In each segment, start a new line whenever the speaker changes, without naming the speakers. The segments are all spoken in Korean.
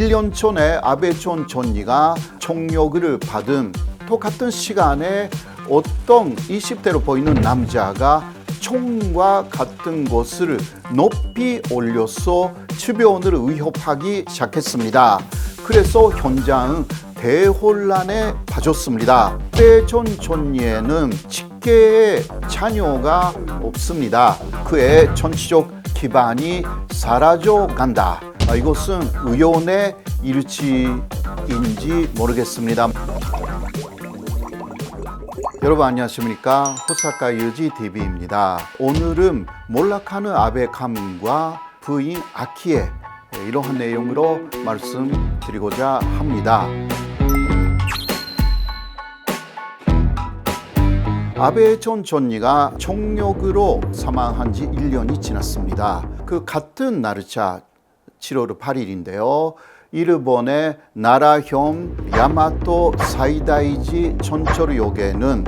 1년 전에 아베 전 총리가 총력을 받은 똑같은 시간에 어떤 20대로 보이는 남자가 총과 같은 것을 높이 올려서 주변을 위협하기 시작했습니다. 그래서 현장은 대혼란에 빠졌습니다. 아베 전 총리에는 직계의 자녀가 없습니다. 그의 정치적 기반이 사라져 간다. 이것은 우연의 일치인지 모르겠습니다. 여러분 안녕하십니까? 호사카 유지 TV입니다. 오늘은 몰락하는 아베 가문과 부인 아키에 이러한 내용으로 말씀드리고자 합니다. 아베 전 총리가 총력으로 사망한 지 1년이 지났습니다. 그 같은 날짜 7월 8일인데요. 일본의 나라현 야마토 사이다이지 전철역에는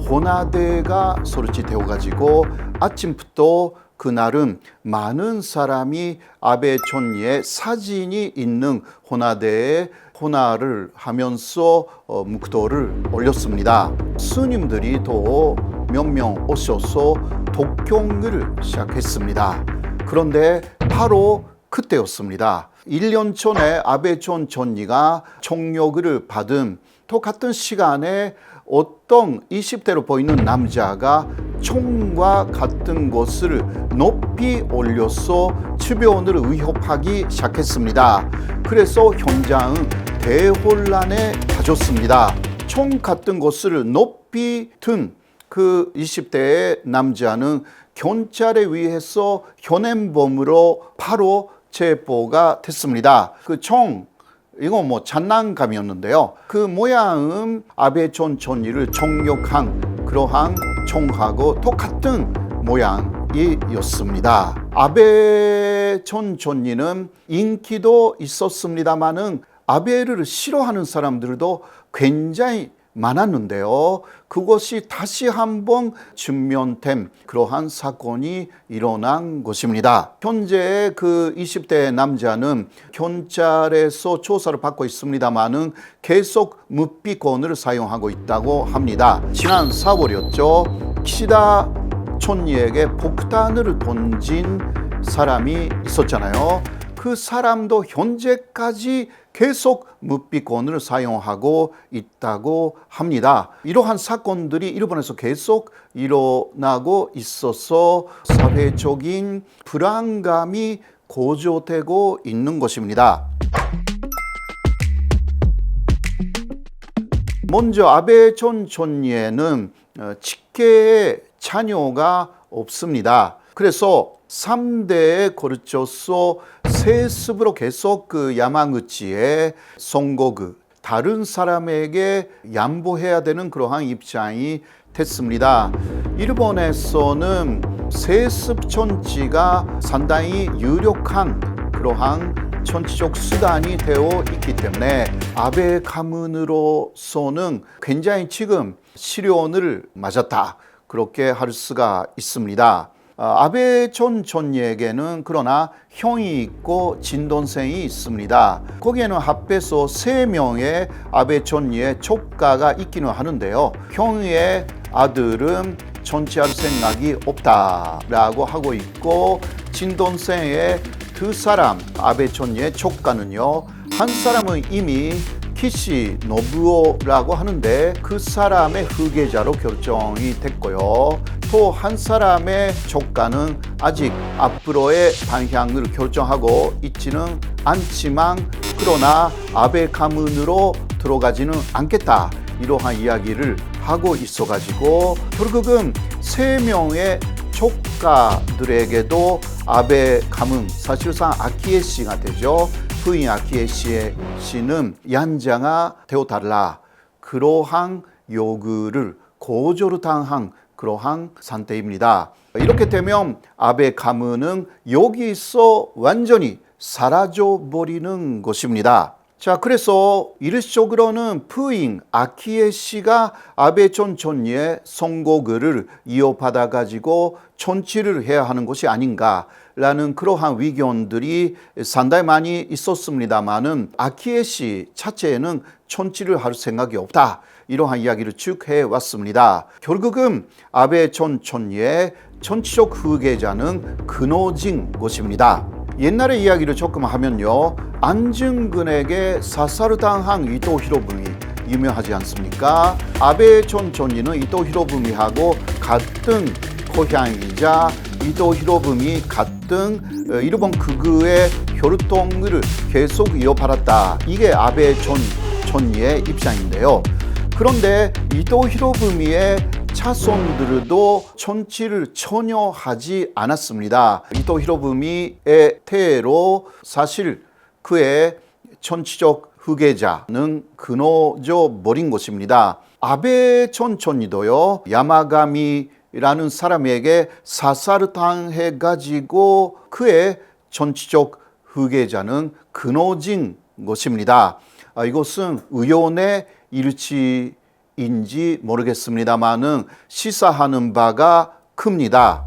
혼화대가 설치되어 가지고 아침부터 그날은 많은 사람이 아베 총리의 사진이 있는 혼화대에 혼화를 하면서 묵도를 올렸습니다. 스님들이 또 몇 명 오셔서 독경을 시작했습니다. 그런데 바로 그때였습니다. 1년 전에 아베 전 총리가 총력을 받은 똑같은 시간에 어떤 20대로 보이는 남자가 총과 같은 것을 높이 올려서 주변을 위협하기 시작했습니다. 그래서 현장은 대혼란에 빠졌습니다. 총 같은 것을 높이 든 그 20대의 남자는 경찰에 의해서 현행범으로 바로 체포가 됐습니다. 그 총, 이거 장난감이었는데요. 그 모양은 아베 전 총리를 총력한 그러한 총하고 똑같은 모양이었습니다. 아베 전 총리는 인기도 있었습니다만은 아베를 싫어하는 사람들도 굉장히 많았는데요. 그것이 다시 한번 증명된 그러한 사건이 일어난 것입니다. 현재 그 20대 남자는 경찰에서 조사를 받고 있습니다만은 계속 묵비권을 사용하고 있다고 합니다. 지난 4월이었죠. 키시다 총리에게 폭탄을 던진 사람이 있었잖아요. 그 사람도 현재까지 계속 묵비권을 사용하고 있다고 합니다. 이러한 사건들이 일본에서 계속 일어나고 있어서 사회적인 불안감이 고조되고 있는 것입니다. 먼저 아베 전 총리에는 직계의 자녀가 없습니다. 그래서 3대에 걸쳐서 세습으로 계속 그 야마구치의 선거구 다른 사람에게 양보해야 되는 그러한 입장이 됐습니다. 일본에서는 세습 정치가 상당히 유력한 그러한 정치적 수단이 되어 있기 때문에 아베 가문으로서는 굉장히 지금 시련을 맞았다. 그렇게 할 수가 있습니다. 아베 전 총리에게는 그러나 형이 있고 친동생이 있습니다. 거기에는 합해서 3명의 아베 총리의 조카가 있기는 하는데요. 형의 아들은 정치할 생각이 없다라고 하고 있고 친동생의 2사람 아베 총리의 조카는요. 한 사람은 이미 키시 노부오라고 하는데 그 사람의 후계자로 결정이 됐고요. 또 한 사람의 조카는 아직 앞으로의 방향을 결정하고 있지는 않지만 그러나 아베 가문으로 들어가지는 않겠다. 이러한 이야기를 하고 있어가지고 결국은 3명의 조카들에게도 아베 가문 사실상 아키에 씨가 되죠. 부인 아키에 씨는 양자가 되어달라. 그러한 요구를 고조를 당한 그러한 상태입니다. 이렇게 되면 아베 가문은 여기서 완전히 사라져 버리는 것입니다. 자, 그래서 일시적으로는 부인 아키에 씨가 아베 전 총리의 선거글을 이어받아 가지고 정치를 해야 하는 것이 아닌가라는 그러한 의견들이 상당히 많이 있었습니다만은 아키에 씨 자체에는 정치를 할 생각이 없다. 이러한 이야기를 쭉 해왔습니다. 결국은 아베 전 총리의 정치적 후계자는 끊어진 것입니다. 옛날의 이야기를 조금 하면요, 안중근에게 사살당한 이토 히로부미 유명하지 않습니까? 아베 전 총리는 이토 히로부미하고 같은 고향이자 이토 히로부미 같은 일본 극우의 혈통을 계속 이어받았다. 이게 아베 전 총리의 입장인데요. 그런데 이토 히로부미의 자손들도 정치를 전혀 하지 않았습니다. 이토 히로부미의 태로 사실 그의 정치적 후계자는 끊어져 버린 것입니다. 아베 전 총리도요, 야마가미라는 사람에게 사살당해 가지고 그의 정치적 후계자는 끊어진 것입니다. 이것은 우연의 일치인지 모르겠습니다만은 시사하는 바가 큽니다.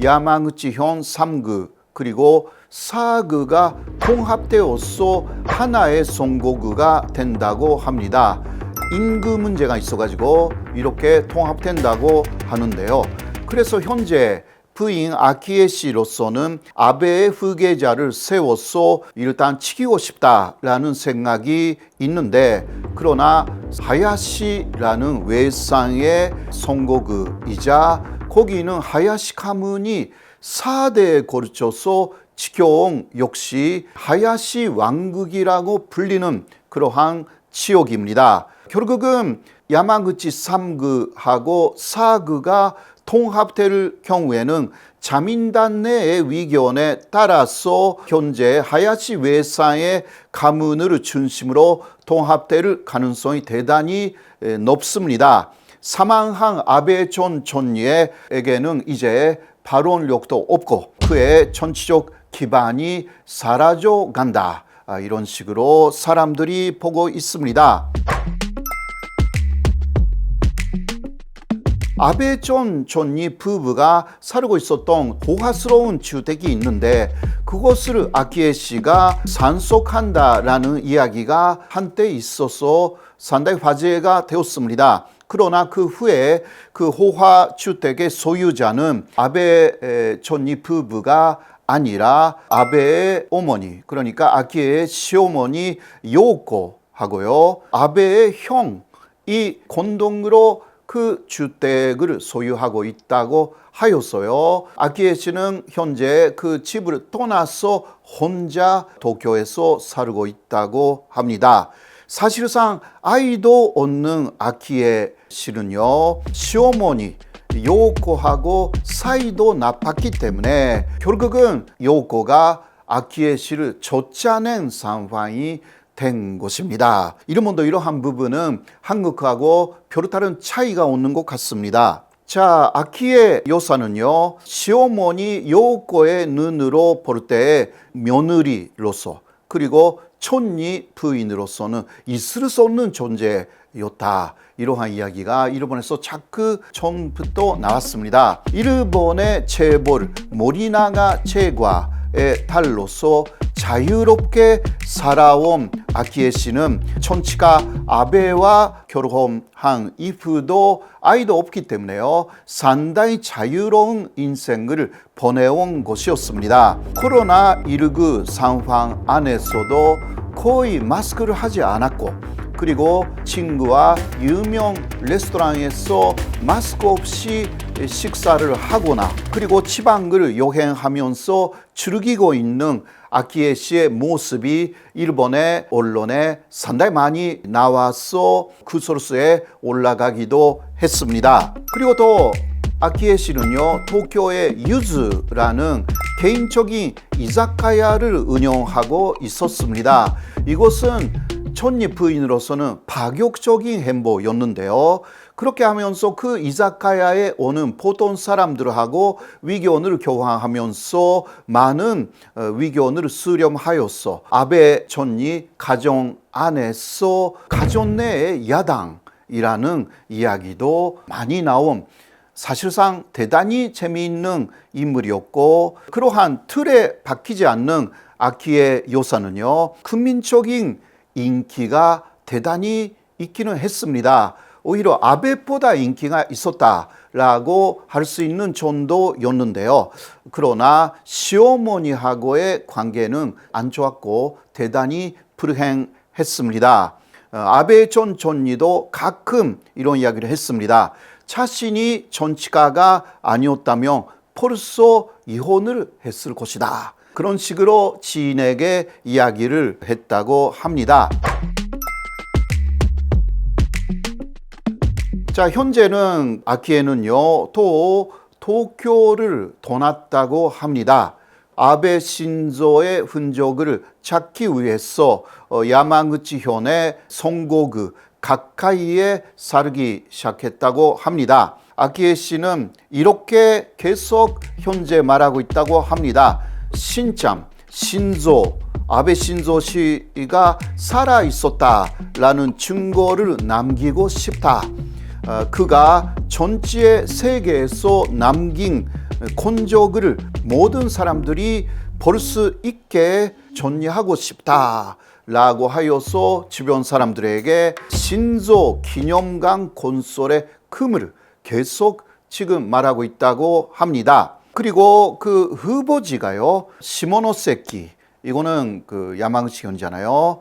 야마구치현 3구 그리고 4구가 통합되어서 하나의 선거구가 된다고 합니다. 인구 문제가 있어가지고 이렇게 통합된다고 하는데요. 그래서 현재 부인 아키에 씨로서는 아베의 후계자를 세워서 일단 지키고 싶다라는 생각이 있는데, 그러나 하야시라는 외상의 선거구이자 거기는 하야시 가문이 4대에 걸쳐서 지켜온 역시 하야시 왕국이라고 불리는 그러한 지역입니다. 결국은 야마구치 3구하고 4구가 통합될 경우에는 자민당 내의 의견에 따라서 현재 하야시 외상의 가문을 중심으로 통합될 가능성이 대단히 높습니다. 사망한 아베 전 총리에게는 이제 발언력도 없고 그의 정치적 기반이 사라져 간다. 이런 식으로 사람들이 보고 있습니다. 아베 전 총리 부부가 살고 있었던 고화스러운 주택이 있는데 그것을 아키에 씨가 상속한다라는 이야기가 한때 있어서 상당히 화제가 되었습니다. 그러나 그 후에 그 호화 주택의 소유자는 아베 총리 부부가 아니라 아베의 어머니, 그러니까 아키에의 시어머니 요코하고요, 아베의 형이 공동으로 그 주택을 소유하고 있다고 하였어요. 아키에 씨는 현재 그 집을 떠나서 혼자 도쿄에서 살고 있다고 합니다. 사실상 아이도 없는 아키에 씨는요, 시어머니 요코하고 사이도 나빴기 때문에 결국은 요코가 아키에 씨를 쫓아낸 상황이 된 것입니다. 이러면도 이러한 부분은 한국하고 별다른 차이가 없는 것 같습니다. 자, 아키에 여사는요, 시어머니 요코의 눈으로 볼 때 며느리로서 그리고 총리 부인으로서는 있을 수 없는 존재였다. 이러한 이야기가 일본에서 자꾸 전부터 나왔습니다. 일본의 재벌 모리나가 제과의 딸로서 자유롭게 살아온 아키에 씨는 천치가 아베와 결혼한 이후도 아이도 없기 때문에요, 상당히 자유로운 인생을 보내온 것이었습니다. 코로나19 상황 안에서도 거의 마스크를 하지 않았고, 그리고 친구와 유명 레스토랑에서 마스크 없이 식사를 하거나, 그리고 지방을 여행하면서 즐기고 있는 아키에 씨의 모습이 일본의 언론에 상당히 많이 나와서 그 소스에 올라가기도 했습니다. 그리고 또 아키에 씨는요, 도쿄의 유즈라는 개인적인 이자카야를 운영하고 있었습니다. 이것은 총리 부인으로서는 파격적인 행보였는데요. 그렇게 하면서 그 이자카야에 오는 보통 사람들하고 위견을 교환하면서 많은 위견을 수렴하였어. 아베 전이 가정 안에서 가정 내의 야당이라는 이야기도 많이 나온 사실상 대단히 재미있는 인물이었고, 그러한 틀에 박히지 않는 아키에 요사는요, 국민적인 인기가 대단히 있기는 했습니다. 오히려 아베보다 인기가 있었다라고 할 수 있는 정도였는데요. 그러나 시어머니하고의 관계는 안 좋았고 대단히 불행했습니다. 아베 전 총리도 가끔 이런 이야기를 했습니다. 자신이 정치가가 아니었다면 벌써 이혼을 했을 것이다. 그런 식으로 지인에게 이야기를 했다고 합니다. 자, 현재는 아키에는요, 또 도쿄를 떠났다고 합니다. 아베 신조의 흔적을 찾기 위해서 야마구치현의 성고구 가까이에 살기 시작했다고 합니다. 아키에 씨는 이렇게 계속 현재 말하고 있다고 합니다. 신참, 신조, 아베 신조 씨가 살아 있었다라는 증거를 남기고 싶다. 그가 전체 세계에서 남긴 흔적을 모든 사람들이 볼 수 있게 정리하고 싶다라고 하여서 주변 사람들에게 신조 기념관 건설의 꿈을 계속 지금 말하고 있다고 합니다. 그리고 그 후보지가요, 시모노세키, 이거는 그 야마구치 현잖아요.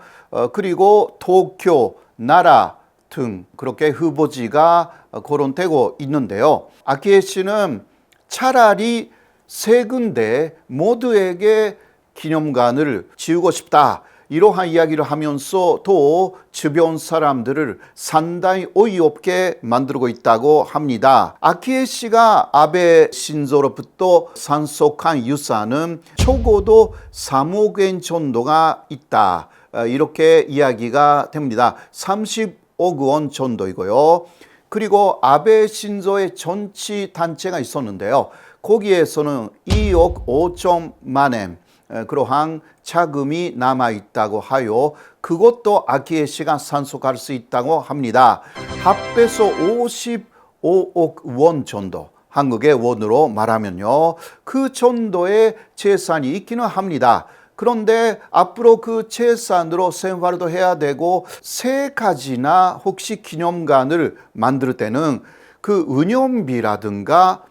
그리고 도쿄, 나라 등 그렇게 후보지가 거론되고 있는데요. 아키에 씨는 차라리 세 군데 모두에게 기념관을 지우고 싶다, 이러한 이야기를 하면서 또 주변 사람들을 상당히 어이없게 만들고 있다고 합니다. 아키에 씨가 아베 신조로부터 상속한 유산은 적어도 3억 엔 정도가 있다, 이렇게 이야기가 됩니다. 30억 원 정도이고요. 그리고 아베 신조의 정치 단체가 있었는데요. 거기에서는 2억 5천만 엔 그러한 자금이 남아있다고 하여 그것도 아키에 씨가 상속할 수 있다고 합니다. 합해서 55억 원 정도, 한국의 원으로 말하면요, 그 정도의 재산이 있기는 합니다. 그런데 앞으로 그 재산으로 생활도 해야 되고 세 가지나 혹시 기념관을 만들 때는 그 운영비라든가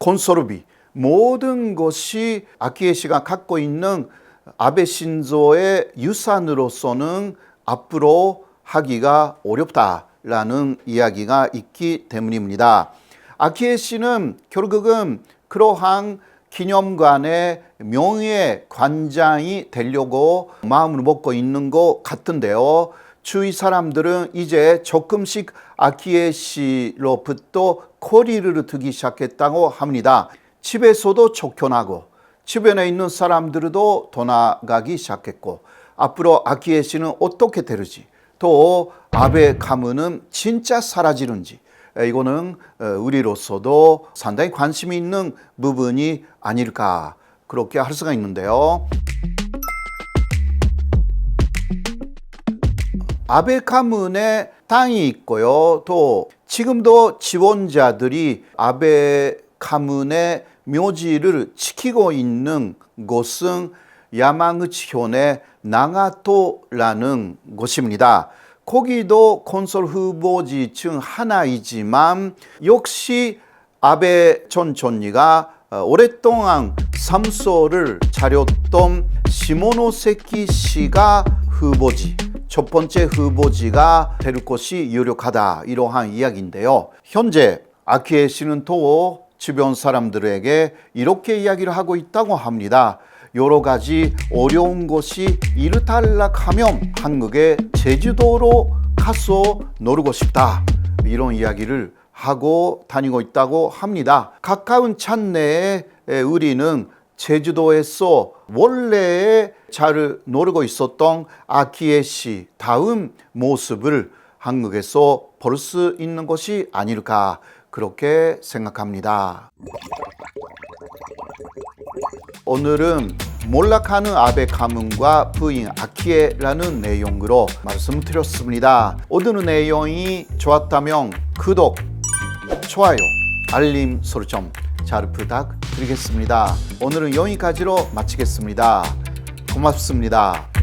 건설비, 모든 것이 아키에 씨가 갖고 있는 아베 신조의 유산으로서는 앞으로 하기가 어렵다라는 이야기가 있기 때문입니다. 아키에 씨는 결국은 그러한 기념관의 명예 관장이 되려고 마음을 먹고 있는 것 같은데요. 주위 사람들은 이제 조금씩 아키에 씨로부터 거리를 두기 시작했다고 합니다. 집에서도 쫓겨나고 주변에 있는 사람들도 떠나가기 시작했고, 앞으로 아키에 씨는 어떻게 되는지, 또 아베 가문은 진짜 사라지는지, 이거는 우리로서도 상당히 관심이 있는 부분이 아닐까, 그렇게 할 수가 있는데요. 아베 가문의 땅이 있고요. 또 지금도 지원자들이 아베 가문의 묘지를 지키고 있는 곳은 야마구치현의 나가토라는 곳입니다. 거기도 건설 후보지 중 하나이지만 역시 아베 전 총리가 오랫동안 삼소를 차렸던 시모노세키 씨가 후보지, 첫 번째 후보지가 될 것이 유력하다, 이러한 이야기인데요. 현재 아키에 씨는 또 주변 사람들에게 이렇게 이야기를 하고 있다고 합니다. 여러 가지 어려운 것이 일단락하면 한국의 제주도로 가서 놀고 싶다, 이런 이야기를 하고 다니고 있다고 합니다. 가까운 찬내에 우리는 제주도에서 원래 잘 놀고 있었던 아키에 씨 다음 모습을 한국에서 볼 수 있는 것이 아닐까 그렇게 생각합니다. 오늘은 몰락하는 아베 가문과 부인 아키에라는 내용으로 말씀드렸습니다. 오늘 내용이 좋았다면 구독, 좋아요, 알림 설정 잘 부탁드리겠습니다. 오늘은 여기까지로 마치겠습니다. 고맙습니다.